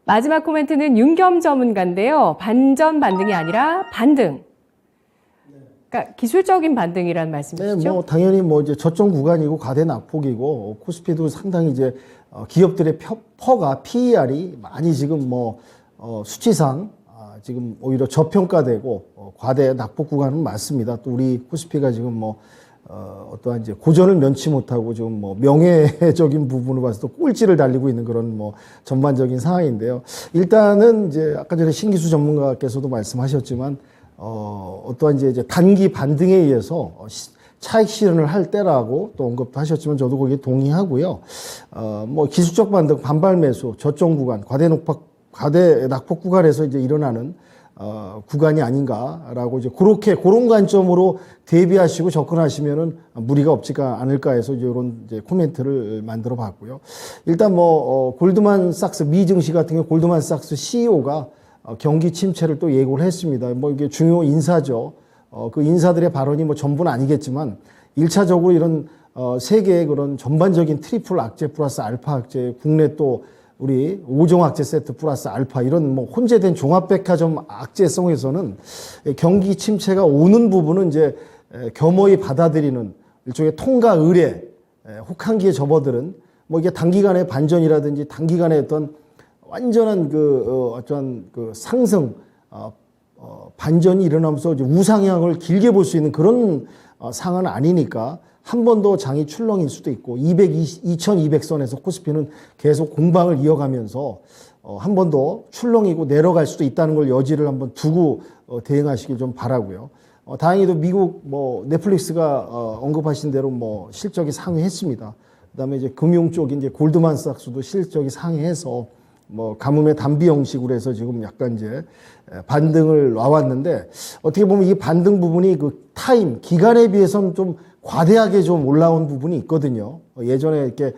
마지막 코멘트는 윤겸 전문가인데요. 반전 반등이 아니라 반등. 그러니까 기술적인 반등이라는 말씀이시죠? 네, 뭐 당연히 뭐 이제 저점 구간이고 과대 낙폭이고 코스피도 상당히 이제 기업들의 퍼가 PER이 많이 지금 뭐 수치상 지금 오히려 저평가되고 과대 낙폭 구간은 맞습니다. 또 우리 코스피가 지금 뭐 어떠한 이제 고전을 면치 못하고 지금 뭐 명예적인 부분을 봐서 또 꼴찌를 달리고 있는 그런 뭐 전반적인 상황인데요. 일단은 이제 아까 전에 신기수 전문가께서도 말씀하셨지만 어떠한 이제 단기 반등에 의해서 차익 실현을 할 때라고 또 언급도 하셨지만 저도 거기에 동의하고요. 뭐 기술적 반등, 반발 매수, 저점 구간, 과대 낙폭 구간에서 이제 일어나는 구간이 아닌가라고 이제 그런 관점으로 대비하시고 접근하시면은 무리가 없지가 않을까 해서 이런 이제 코멘트를 만들어 봤고요. 일단 뭐 골드만삭스 미 증시 같은 경우 골드만삭스 CEO가 경기 침체를 또 예고를 했습니다. 뭐 이게 중요 인사죠. 그 인사들의 발언이 뭐 전부는 아니겠지만 1차적으로 이런 세계의 그런 전반적인 트리플 악재 플러스 알파 악재, 국내 또 우리 5종 악재 세트 플러스 알파 이런 뭐 혼재된 종합백화점 악재성에서는 경기 침체가 오는 부분은 이제 겸허히 받아들이는 일종의 통가 의례, 혹한기에 접어들은 뭐 이게 단기간의 반전이라든지 단기간의 어떤 완전한 어떤 상승, 반전이 일어나면서 이제 우상향을 길게 볼 수 있는 그런 상황은 아니니까 한 번 더 장이 출렁일 수도 있고 2200선에서 코스피는 계속 공방을 이어가면서 한 번 더 출렁이고 내려갈 수도 있다는 걸 여지를 한번 두고 대응하시길 좀 바라고요. 다행히도 미국 뭐 넷플릭스가 언급하신 대로 뭐 실적이 상회했습니다. 그다음에 이제 금융 쪽인 이제 골드만삭스도 실적이 상회해서 뭐 가뭄의 단비 형식으로 해서 지금 약간 이제 반등을 와왔는데 어떻게 보면 이 반등 부분이 그 타임 기간에 비해서는 좀 과대하게 좀 올라온 부분이 있거든요. 예전에 이렇게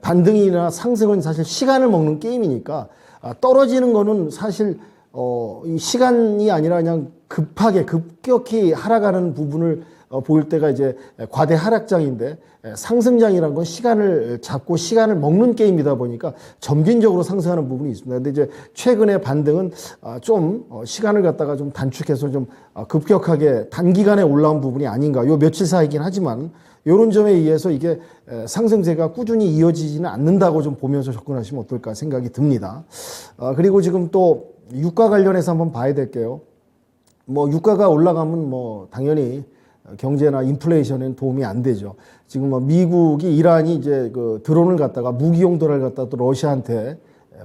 반등이나 상승은 사실 시간을 먹는 게임이니까 떨어지는 거는 사실 이 시간이 아니라 그냥 급격히 하락하는 부분을 보일 때가 이제 과대 하락장인데 상승장이라는 건 시간을 잡고 시간을 먹는 게임이다 보니까 점진적으로 상승하는 부분이 있습니다. 근데 이제 최근의 반등은 좀 시간을 갖다가 좀 단축해서 좀 급격하게 단기간에 올라온 부분이 아닌가. 요 며칠 사이긴 하지만 요런 점에 의해서 이게 상승세가 꾸준히 이어지지는 않는다고 좀 보면서 접근하시면 어떨까 생각이 듭니다. 그리고 지금 또 유가 관련해서 한번 봐야 될게요. 뭐 유가가 올라가면 뭐 당연히 경제나 인플레이션에는 도움이 안 되죠. 지금 뭐 미국이 이란이 이제 그 드론을 갖다가 무기용 드론을 갖다가 또 러시아한테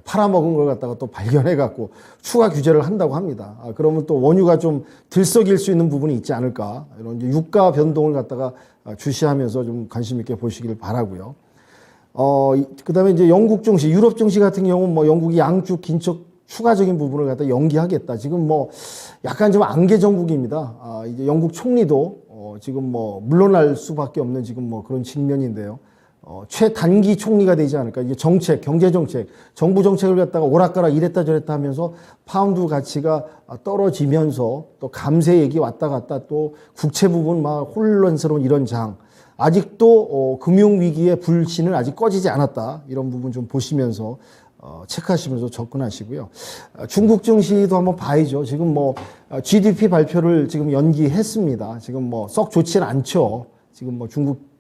팔아먹은 걸 갖다가 또 발견해 갖고 추가 규제를 한다고 합니다. 그러면 또 원유가 좀 들썩일 수 있는 부분이 있지 않을까. 이런 이제 유가 변동을 갖다가 주시하면서 좀 관심 있게 보시길 바라고요. 그다음에 이제 영국 증시, 유럽 증시 같은 경우는 뭐 영국이 양주 긴축 추가적인 부분을 갖다 연기하겠다. 지금 뭐 약간 좀 안개 정국입니다. 이제 영국 총리도 지금 뭐 물러날 수밖에 없는 지금 뭐 그런 측면인데요. 최단기 총리가 되지 않을까. 이게 정책, 경제 정책, 정부 정책을 갖다가 오락가락 이랬다 저랬다 하면서 파운드 가치가 떨어지면서 또 감세 얘기 왔다 갔다 또 국채 부분 막 혼란스러운 이런 장. 아직도 금융위기의 불씨는 아직 꺼지지 않았다. 이런 부분 좀 보시면서 체크하시면서 접근하시고요. 중국 증시도 한번 봐야죠. 지금 뭐 GDP 발표를 지금 연기했습니다. 지금 뭐 썩 좋지는 않죠. 지금 뭐 중국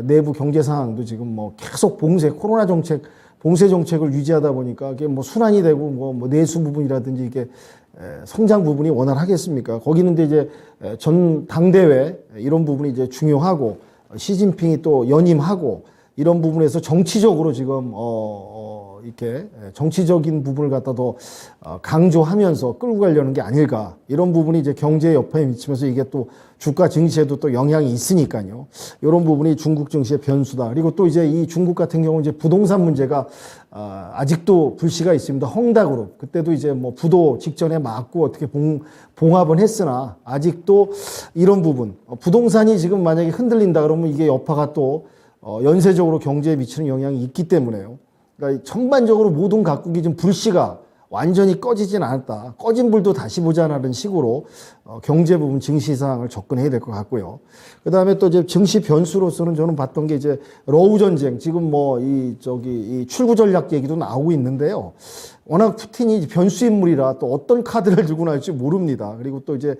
내부 경제 상황도 지금 뭐 계속 코로나 정책, 봉쇄 정책을 유지하다 보니까 이게 뭐 순환이 되고 뭐 내수 부분이라든지 이게 성장 부분이 원활하겠습니까? 거기는 이제 전 당대회 이런 부분이 이제 중요하고 시진핑이 또 연임하고 이런 부분에서 정치적으로 지금 이렇게 정치적인 부분을 갖다 더 강조하면서 끌고 가려는 게 아닐까. 이런 부분이 이제 경제 여파에 미치면서 이게 또 주가 증시에도 또 영향이 있으니까요. 이런 부분이 중국 증시의 변수다. 그리고 또 이제 이 중국 같은 경우 이제 부동산 문제가 아직도 불씨가 있습니다. 헝다그룹. 그때도 이제 뭐 부도 직전에 맞고 어떻게 봉합은 했으나 아직도 이런 부분. 부동산이 지금 만약에 흔들린다 그러면 이게 여파가 또 연쇄적으로 경제에 미치는 영향이 있기 때문에요. 그러니까 전반적으로 모든 각국이 좀 불씨가 완전히 꺼지진 않았다. 꺼진 불도 다시 보자라는 식으로 경제 부분 증시 상황을 접근해야 될 것 같고요. 그 다음에 또 이제 증시 변수로서는 저는 봤던 게 이제 러우 전쟁, 지금 뭐 이 출구 전략 얘기도 나오고 있는데요. 워낙 푸틴이 변수 인물이라 또 어떤 카드를 들고 나올지 모릅니다. 그리고 또 이제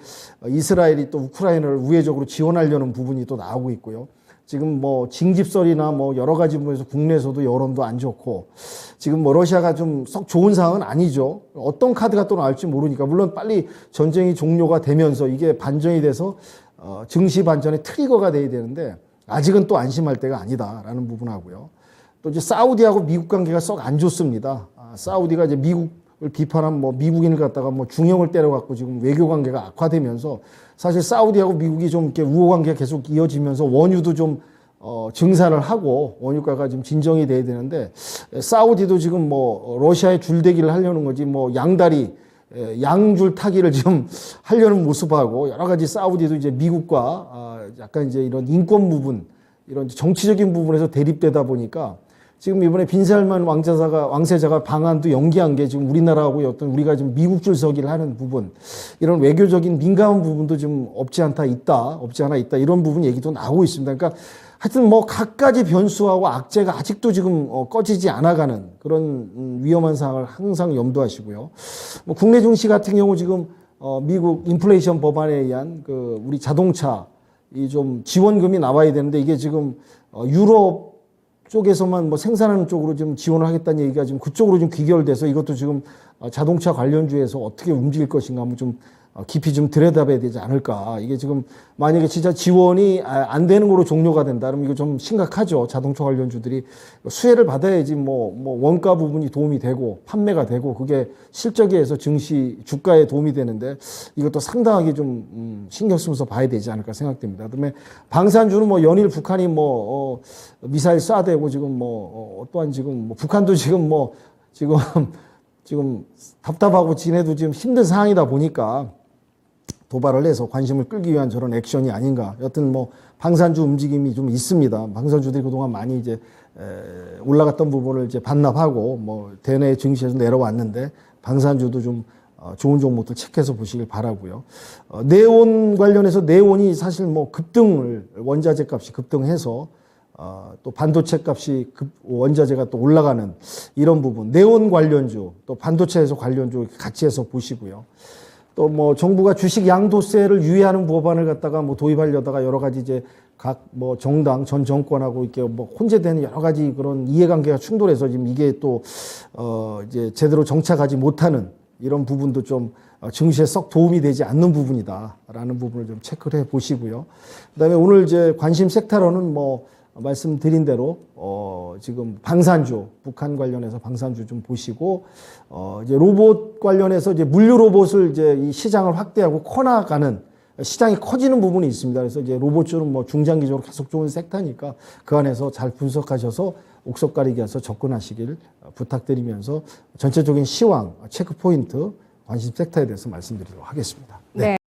이스라엘이 또 우크라이나를 우회적으로 지원하려는 부분이 또 나오고 있고요. 지금 뭐 징집설이나 뭐 여러 가지 부분에서 국내에서도 여론도 안 좋고 지금 뭐 러시아가 좀 썩 좋은 상황은 아니죠. 어떤 카드가 또 나올지 모르니까 물론 빨리 전쟁이 종료가 되면서 이게 반전이 돼서 증시 반전의 트리거가 돼야 되는데 아직은 또 안심할 때가 아니다라는 부분하고요. 또 이제 사우디하고 미국 관계가 썩 안 좋습니다. 사우디가 이제 미국을 비판한 뭐 미국인을 갖다가 뭐 중형을 때려갖고 지금 외교 관계가 악화되면서 사실 사우디하고 미국이 좀 이렇게 우호 관계가 계속 이어지면서 원유도 좀 증산을 하고 원유가가 좀 진정이 돼야 되는데 사우디도 지금 뭐 러시아에 줄대기를 하려는 거지 뭐 양다리 양줄 타기를 지금 하려는 모습하고 여러 가지 사우디도 이제 미국과 약간 이제 이런 인권 부분 이런 정치적인 부분에서 대립되다 보니까 지금 이번에 빈살만 왕세자가 방한도 연기한 게 지금 우리나라하고 어떤 우리가 지금 미국 줄서기를 하는 부분 이런 외교적인 민감한 부분도 좀 없지 않아 있다 이런 부분 얘기도 나오고 있습니다. 그러니까 하여튼 뭐 갖가지 변수하고 악재가 아직도 지금 꺼지지 않아가는 그런 위험한 상황을 항상 염두하시고요. 뭐 국내 증시 같은 경우 지금 미국 인플레이션 법안에 의한 그 우리 자동차 이 좀 지원금이 나와야 되는데 이게 지금 유럽 쪽에서만 뭐 생산하는 쪽으로 좀 지원을 하겠다는 얘기가 지금 그쪽으로 좀 귀결돼서 이것도 지금 자동차 관련주에서 어떻게 움직일 것인가 한번 좀 깊이 좀 들여다봐야 되지 않을까. 이게 지금 만약에 진짜 지원이 안 되는 거로 종료가 된다 그러면 이거 좀 심각하죠. 자동차 관련주들이 수혜를 받아야지 뭐 원가 부분이 도움이 되고 판매가 되고 그게 실적에 의해서 증시 주가에 도움이 되는데 이것도 상당하게 좀 신경 쓰면서 봐야 되지 않을까 생각됩니다. 그다음에 방산주는 뭐 연일 북한이 뭐 미사일 쏴대고 지금 뭐 또한 지금 뭐 북한도 지금 뭐 지금 답답하고 지내도 지금 힘든 상황이다 보니까 도발을 해서 관심을 끌기 위한 저런 액션이 아닌가. 여튼 뭐 방산주 움직임이 좀 있습니다. 방산주들이 그동안 많이 이제 올라갔던 부분을 이제 반납하고 뭐 대내 증시에서 내려왔는데 방산주도 좀 좋은 종목들 체크해서 보시길 바라고요. 네온 관련해서 네온이 사실 뭐 급등을 원자재 값이 급등해서 또 반도체 값이 원자재가 또 올라가는 이런 부분, 네온 관련주, 또 반도체에서 관련주 같이 해서 보시고요. 또 뭐 정부가 주식 양도세를 유예하는 법안을 갖다가 뭐 도입하려다가 여러 가지 이제 각 뭐 정당 전 정권하고 이렇게 뭐 혼재되는 여러 가지 그런 이해관계가 충돌해서 지금 이게 또 이제 제대로 정착하지 못하는 이런 부분도 좀 증시에 썩 도움이 되지 않는 부분이다라는 부분을 좀 체크를 해 보시고요. 그다음에 오늘 이제 관심 섹터로는 뭐 말씀드린 대로 지금 방산주 북한 관련해서 방산주 좀 보시고 이제 로봇 관련해서 이제 물류 로봇을 이제 이 시장을 확대하고 커나가는 시장이 커지는 부분이 있습니다. 그래서 이제 로봇주는 뭐 중장기적으로 계속 좋은 섹터니까 그 안에서 잘 분석하셔서 옥석 가리기해서 접근하시길 부탁드리면서 전체적인 시황 체크 포인트 관심 섹터에 대해서 말씀드리도록 하겠습니다. 네.